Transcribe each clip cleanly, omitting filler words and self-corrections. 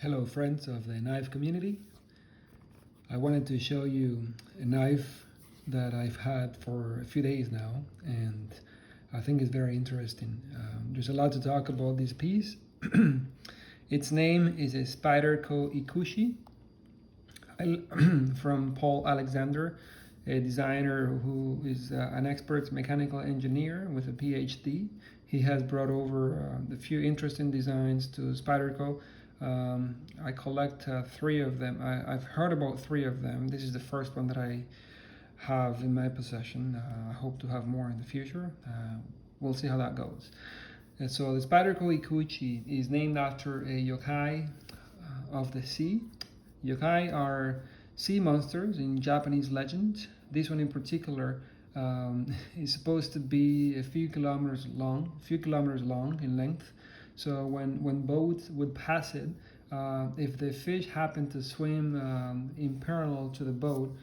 Hello friends of the knife community. I wanted to show you a knife that I've had for a few days now, and I think it's very interesting. There's a lot to talk about this piece. Its name is a Spyderco Ikuchi from Paul Alexander, a designer who is an expert mechanical engineer with a PhD. He has brought over a few interesting designs to Spyderco. I collect three of them. I've heard about three of them. This is the first one that I have in my possession. I hope to have more in the future. We'll see how that goes. So the Spyderco Ikuchi is named after a yokai of the sea. Yokai are sea monsters in Japanese legend. This one in particular is supposed to be a few kilometers long in length. So when boats would pass it, if the fish happened to swim in parallel to the boat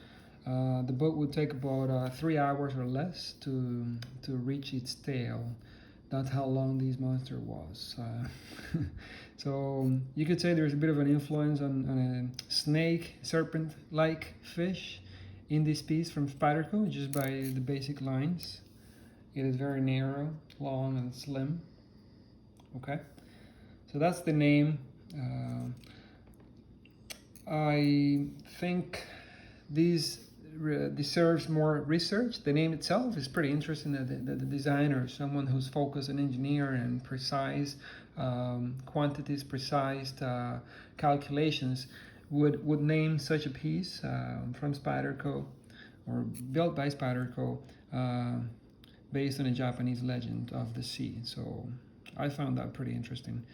would take about 3 hours or less to reach its tail. That's how long this monster was. So you could say there's a bit of an influence on a snake, serpent-like fish in this piece from Spyderco, just by the basic lines. It is very narrow, long, and slim. Okay, so that's the name. I think this deserves more research. The name itself is pretty interesting. That the designer, someone who's focused on engineer and precise quantities, precise calculations, would name such a piece from Spyderco or built by Spyderco based on a Japanese legend of the sea. So I found that pretty interesting.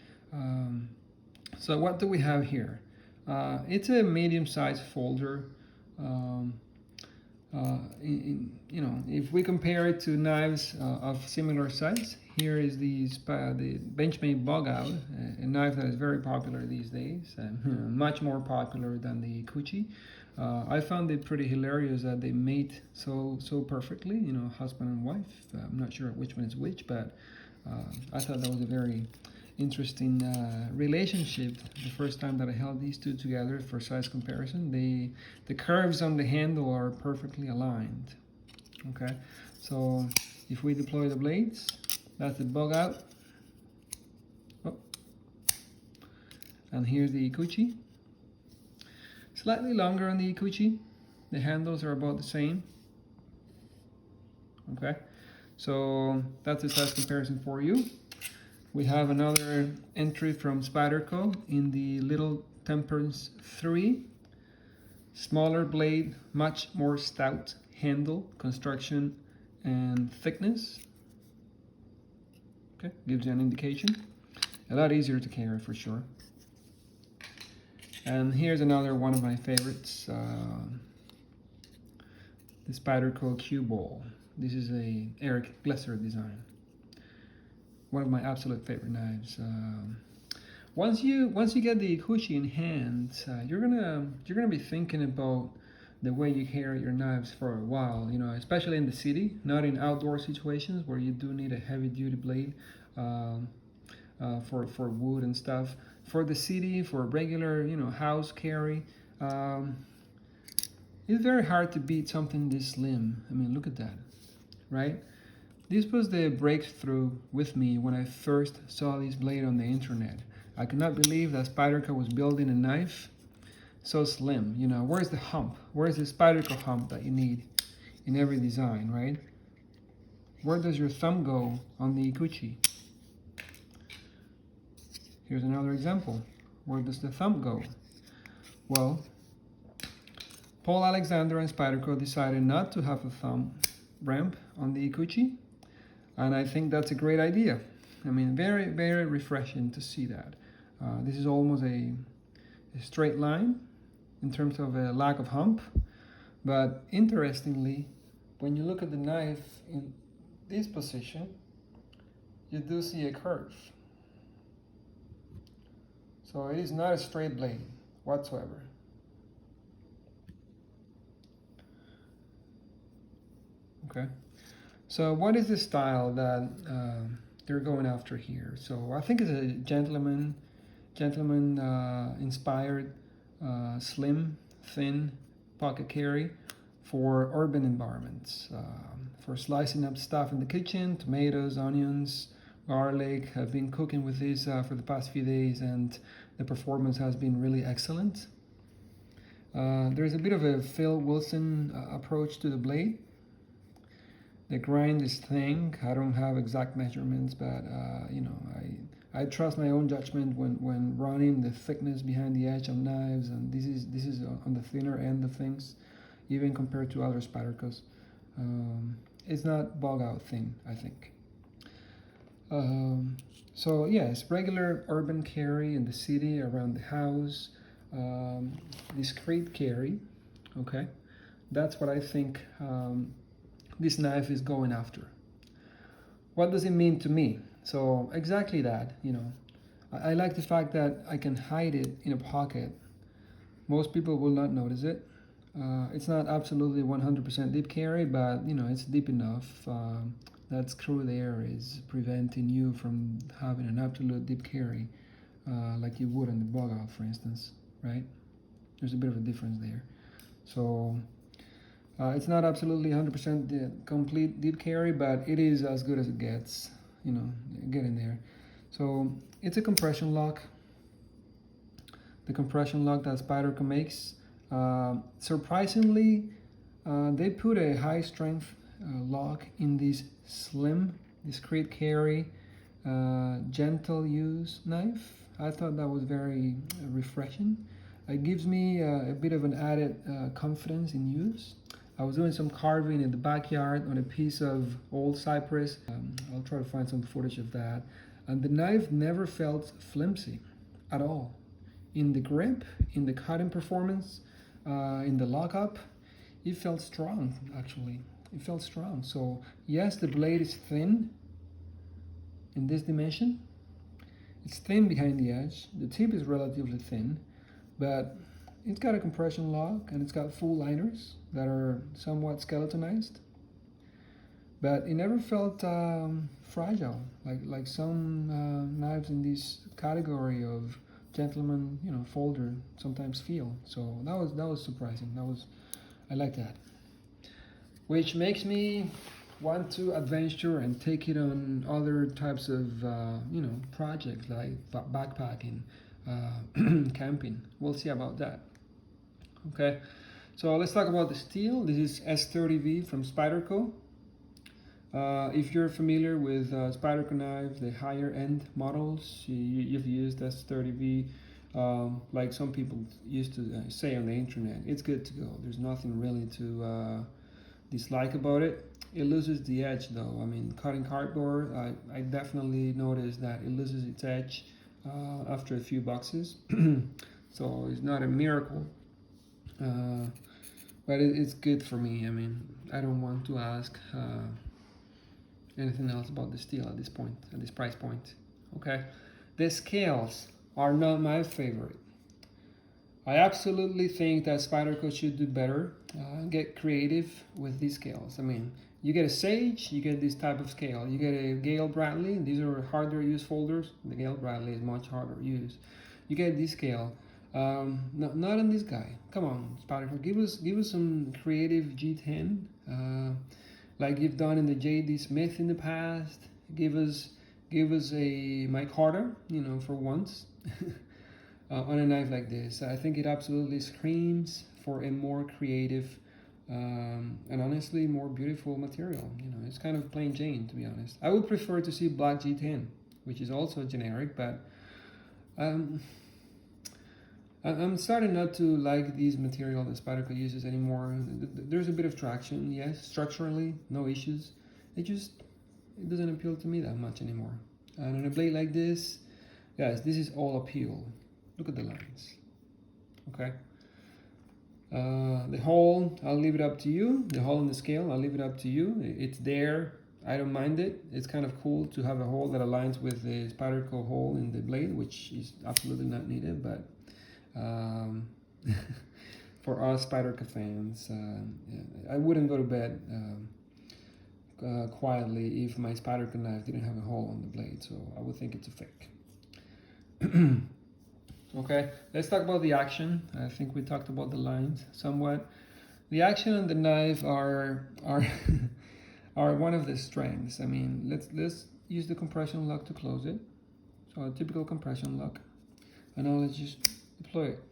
So what do we have here? It's a medium-sized folder. If we compare it to knives of similar size, here is the Benchmade Bug Out, a knife that is very popular these days, much more popular than the Ikuchi. I found it pretty hilarious that they mate so perfectly, husband and wife. I'm not sure which one is which, but I thought that was a very interesting relationship. The first time that I held these two together for size comparison, the curves on the handle are perfectly aligned. Okay, so if we deploy the blades, that's the Bug Out. Oh. And here's the Ikuchi. Slightly longer on the Ikuchi. The handles are about the same. Okay, so that's a size comparison for you. We have another entry from Spyderco in the Little Temperance 3. Smaller blade, much more stout handle, construction, and thickness. Okay, gives you an indication. A lot easier to carry for sure. And here's another one of my favorites, the Spyderco Cue Ball. This is a Eric Glesser design. One of my absolute favorite knives. Once you get the Ikuchi in hand, you're gonna be thinking about the way you carry your knives for a while. Especially in the city, not in outdoor situations where you do need a heavy-duty blade for wood and stuff. For the city, for regular house carry, it's very hard to beat something this slim. I mean, look at that, right? This was the breakthrough with me when I first saw this blade on the internet. I could not believe that Spyderco was building a knife so slim. Where's the hump? Where's the Spyderco hump that you need in every design, right? Where does your thumb go on the Ikuchi? Here's another example. Where does the thumb go? Well, Paul Alexander and Spyderco decided not to have a thumb ramp on the Ikuchi. And I think that's a great idea. I mean, very, very refreshing to see that. This is almost a straight line in terms of a lack of hump. But interestingly, when you look at the knife in this position, you do see a curve. So it is not a straight blade whatsoever. Okay. So what is the style that they're going after here? So I think it's a gentleman gentleman inspired slim, thin pocket carry for urban environments, for slicing up stuff in the kitchen, tomatoes, onions, garlic. I've been cooking with this for the past few days, and the performance has been really excellent. There's a bit of a Phil Wilson approach to the blade. The grind is thin. I don't have exact measurements, but you know, I trust my own judgment when running the thickness behind the edge of knives, and this is on the thinner end of things, even compared to other Spydercos. It's not bog out thin, I think. So yeah, it's regular urban carry in the city, around the house, discreet carry. Okay, that's what I think this knife is going after. What does it mean to me? So exactly that, you know, I like the fact that I can hide it in a pocket. Most people will not notice it. It's not absolutely 100% deep carry, but you know, it's deep enough. That screw there is preventing you from having an absolute deep carry, like you would on the bug out, for instance, right? There's a bit of a difference there. So it's not absolutely 100% complete deep carry, but it is as good as it gets, you know, getting there. So it's a compression lock. The compression lock that Spyderco makes. Surprisingly, they put a high strength lock in this slim, discreet carry, gentle use knife. I thought that was very refreshing. It gives me a bit of an added confidence in use. I was doing some carving in the backyard on a piece of old cypress. I'll try to find some footage of that. And the knife never felt flimsy at all. In the grip, in the cutting performance, in the lockup, it felt strong, actually. It felt strong. So yes, the blade is thin in this dimension. It's thin behind the edge. The tip is relatively thin, but it's got a compression lock and it's got full liners that are somewhat skeletonized. But it never felt fragile, like some knives in this category of gentleman, you know, folder sometimes feel. So that was surprising. I like that. Which makes me want to adventure and take it on other types of you know, projects like backpacking, camping. We'll see about that. Okay, so let's talk about the steel. This is S30V from Spyderco. If you're familiar with Spyderco knives, the higher end models, you've used S30V, like some people used to say on the internet. It's good to go. There's nothing really to dislike about it. It loses the edge though. I mean, cutting cardboard, I definitely noticed that it loses its edge after a few boxes. So it's not a miracle, but it's good for me. I mean, I don't want to ask anything else about the steel at this point, at this price point. Okay, the scales are not my favorite. I absolutely think that Spyderco should do better, get creative with these scales. I mean, you get a Sage, you get this type of scale. You get a Gale Bradley, these are harder use folders. The Gale Bradley is much harder use. You get this scale. Not on this guy. Come on, Spyderco, give us some creative G10, like you've done in the J.D. Smith in the past. Give us a Mike Harder, you know, for once. On a knife like this. I think it absolutely screams for a more creative and honestly more beautiful material. You know, it's kind of plain Jane, to be honest. I would prefer to see black G10, which is also generic, but I'm starting not to like these material that Spyderco uses anymore. There's a bit of traction, yes, structurally, no issues. It doesn't appeal to me that much anymore. And on a blade like this, guys, this is all appeal. Look at the lines. Okay. The hole, I'll leave it up to you. The hole in the scale, I'll leave it up to you. It's there. I don't mind it. It's kind of cool to have a hole that aligns with the Spyderco hole in the blade, which is absolutely not needed. But for us Spyderco fans, I wouldn't go to bed quietly if my Spyderco knife didn't have a hole on the blade. So I would think it's a fake. Okay, let's talk about the action. I think we talked about the lines somewhat. The action and the knife are are one of the strengths. I mean, let's use the compression lock to close it. So a typical compression lock. And now let's just deploy it.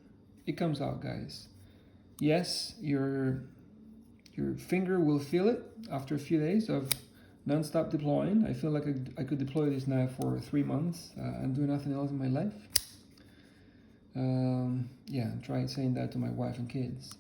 It comes out, guys. Yes, your finger will feel it after a few days of non-stop deploying. I feel like I could deploy this knife for 3 months and do nothing else in my life. Yeah, try saying that to my wife and kids.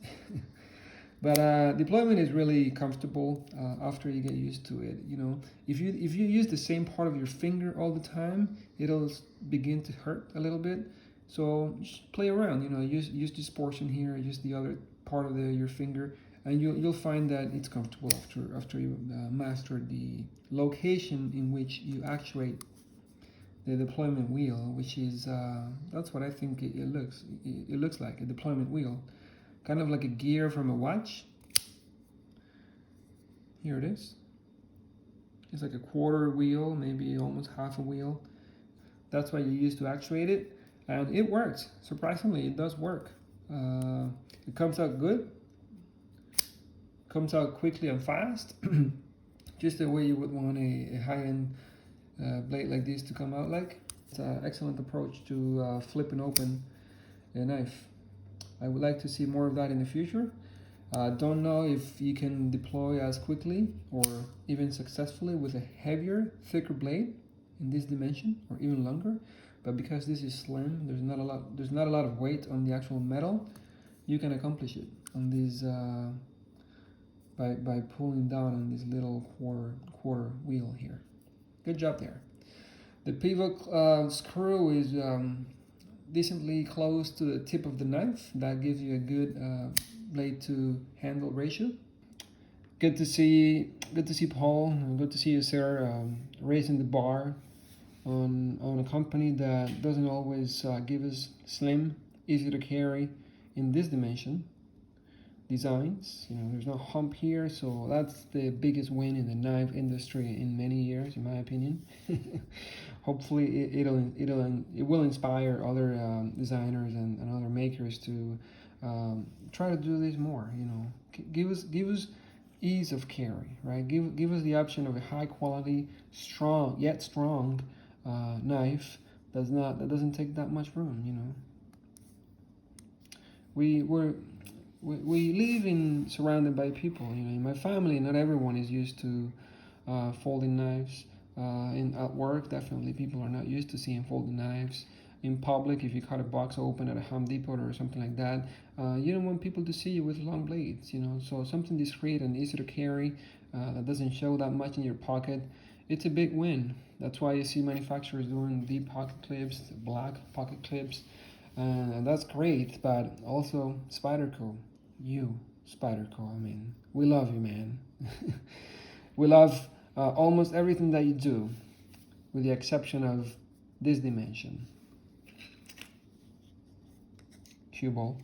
But deployment is really comfortable after you get used to it. You know, if you use the same part of your finger all the time, it'll begin to hurt a little bit. So just play around. You know, use this portion here, use the other part of your finger, and you'll find that it's comfortable after you master the location in which you actuate the deployment wheel, which is that's what I think it looks like, a deployment wheel, kind of like a gear from a watch. Here it is. It's like a quarter wheel, maybe almost half a wheel. That's what you use to actuate it, and it works. Surprisingly, it does work. It comes out good. Comes out quickly and fast, just the way you would want a high-end blade like this to come out like. It's an excellent approach to flipping open a knife. I would like to see more of that in the future. Don't know if you can deploy as quickly or even successfully with a heavier, thicker blade in this dimension, or even longer. But because this is slim, there's not a lot of weight on the actual metal. You can accomplish it on these by pulling down on this little quarter wheel here. Good job there. The pivot screw is decently close to the tip of the knife. That gives you a good blade to handle ratio. Good to see Paul. Good to see you, sir, raising the bar on a company that doesn't always give us slim, easy to carry in this dimension designs. You know, there's no hump here, so that's the biggest win in the knife industry in many years, in my opinion. Hopefully it will inspire other designers and other makers to try to do this more. You know, give us ease of carry, right? Give us the option of a high quality, strong knife that doesn't take that much room. You know, we live surrounded by people. You know, in my family, not everyone is used to folding knives. At work, definitely people are not used to seeing folding knives. In public, if you cut a box open at a Home Depot or something like that, you don't want people to see you with long blades. You know, so something discreet and easy to carry that doesn't show that much in your pocket. It's a big win. That's why you see manufacturers doing deep pocket clips, black pocket clips, and that's great. But also Spyderco. Spyderco, I mean, we love you, man. We love almost everything that you do, with the exception of this dimension. Cue ball,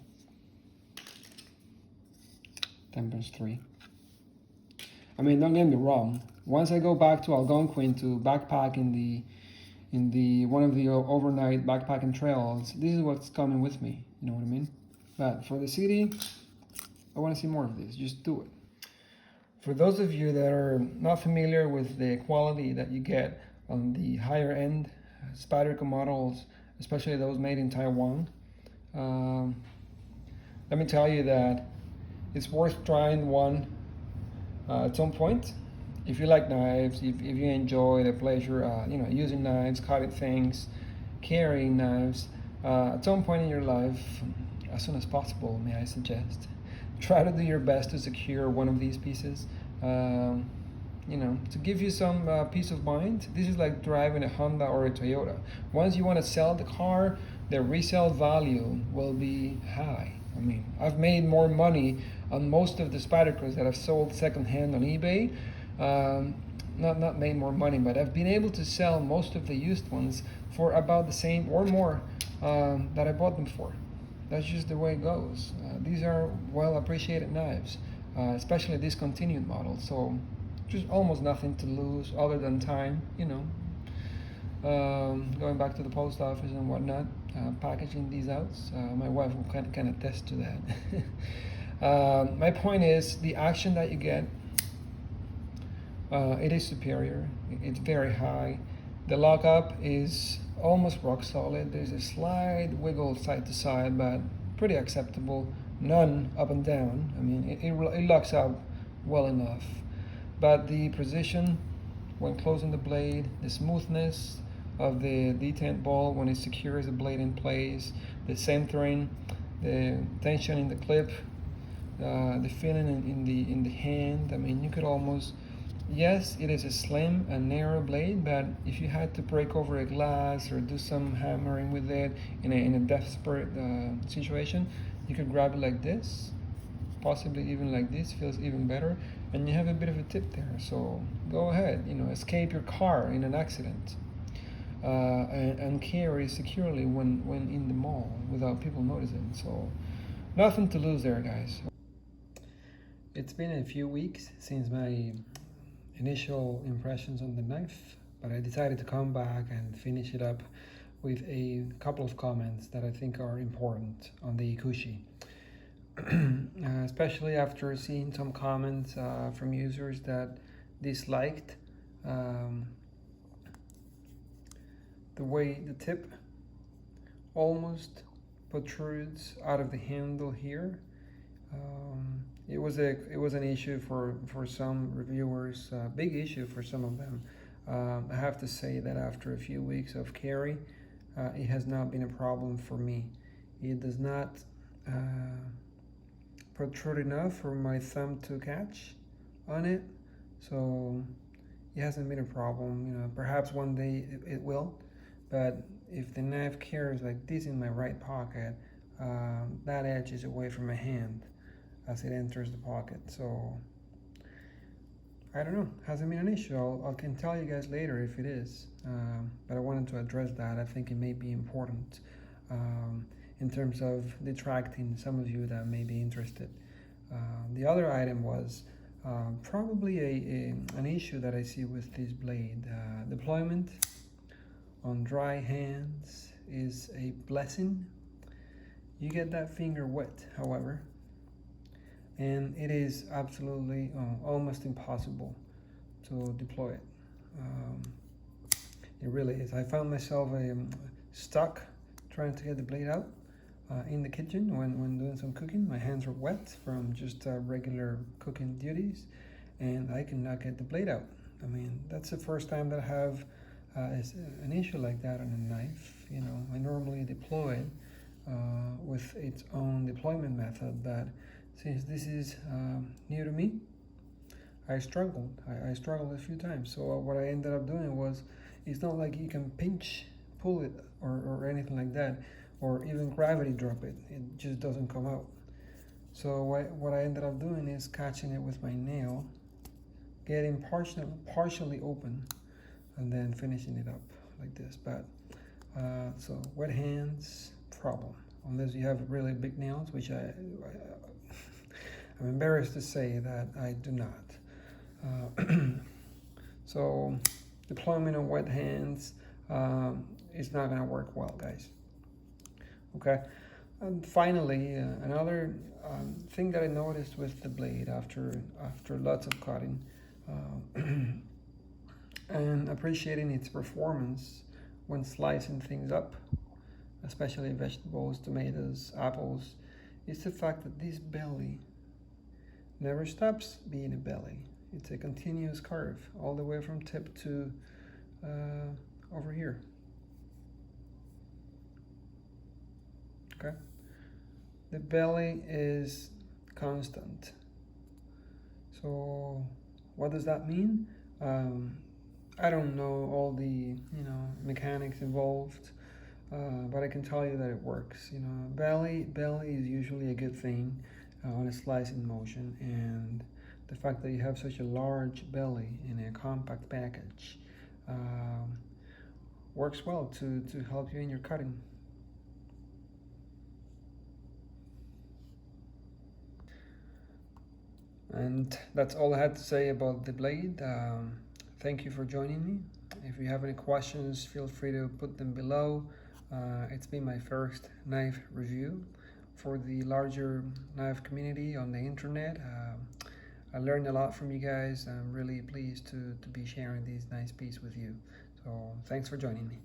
10.3. I mean, don't get me wrong. Once I go back to Algonquin to backpack in the one of the overnight backpacking trails, this is what's coming with me. You know what I mean? But for the city, I want to see more of this. Just do it. For those of you that are not familiar with the quality that you get on the higher end Spyderco models, especially those made in Taiwan, let me tell you that it's worth trying one at some point. If you like knives, if you enjoy the pleasure, using knives, cutting things, carrying knives, at some point in your life, as soon as possible, may I suggest, try to do your best to secure one of these pieces. To give you some peace of mind. This is like driving a Honda or a Toyota. Once you want to sell the car, the resale value will be high. I mean, I've made more money on most of the Spydercos that I've sold secondhand on eBay. Not made more money, but I've been able to sell most of the used ones for about the same or more that I bought them for. That's just the way it goes. These are well appreciated knives, especially discontinued models. So just almost nothing to lose other than time, going back to the post office and whatnot. packaging these out. My wife will kind of attest to that. My point is the action that you get, it is superior. It's very high. The lockup is almost rock solid. There's a slight wiggle side to side, but pretty acceptable. None up and down. I mean, it locks out well enough. But the precision when closing the blade, the smoothness of the detent ball when it secures the blade in place, the centering, the tension in the clip, the feeling in the hand. I mean, you could almost, yes, it is a slim and narrow blade, but if you had to break over a glass or do some hammering with it in a desperate situation, you could grab it like this, possibly even like this, feels even better, and you have a bit of a tip there. So go ahead, escape your car in an accident, and carry securely when in the mall without people noticing. So nothing to lose there, guys. It's been a few weeks since my initial impressions on the knife, but I decided to come back and finish it up with a couple of comments that I think are important on the Ikuchi. Especially after seeing some comments from users that disliked the way the tip almost protrudes out of the handle here. It was an issue for some reviewers, big issue for some of them. I have to say that after a few weeks of carry, it has not been a problem for me. It does not protrude enough for my thumb to catch on it, so it hasn't been a problem. Perhaps one day it will, but if the knife carries like this in my right pocket, that edge is away from my hand as it enters the pocket. So I don't know, hasn't been an issue. I can tell you guys later if it is, but I wanted to address that. I think it may be important in terms of detracting some of you that may be interested. The other item was probably an issue that I see with this blade. Deployment on dry hands is a blessing. You get that finger wet, however, and it is absolutely almost impossible to deploy it. It really is. I found myself stuck trying to get the blade out in the kitchen when doing some cooking. My hands were wet from just regular cooking duties, and I could not get the blade out. I mean, that's the first time that I have an issue like that on a knife. I normally deploy it with its own deployment method, but since this is new to me, I struggled. I struggled a few times. So what I ended up doing was, it's not like you can pinch, pull it, or anything like that, or even gravity drop it. It just doesn't come out. So what I ended up doing is catching it with my nail, getting partially open, and then finishing it up like this. But so wet hands, problem. Unless you have really big nails, which I'm embarrassed to say that I do not. So deployment on wet hands is not gonna work well, guys. Okay, and finally, another thing that I noticed with the blade after lots of cutting and appreciating its performance when slicing things up, especially vegetables, tomatoes, apples, is the fact that this belly never stops being a belly. It's a continuous curve all the way from tip to over here. Okay, the belly is constant. So what does that mean? I don't know all the mechanics involved, but I can tell you that it works. Belly is usually a good thing on a slicing motion, and the fact that you have such a large belly in a compact package works well to help you in your cutting. And that's all I had to say about the blade. Thank you for joining me. If you have any questions, feel free to put them below. It's been my first knife review for the larger knife community on the internet. I learned a lot from you guys. I'm really pleased to be sharing these nice pieces with you. So thanks for joining me.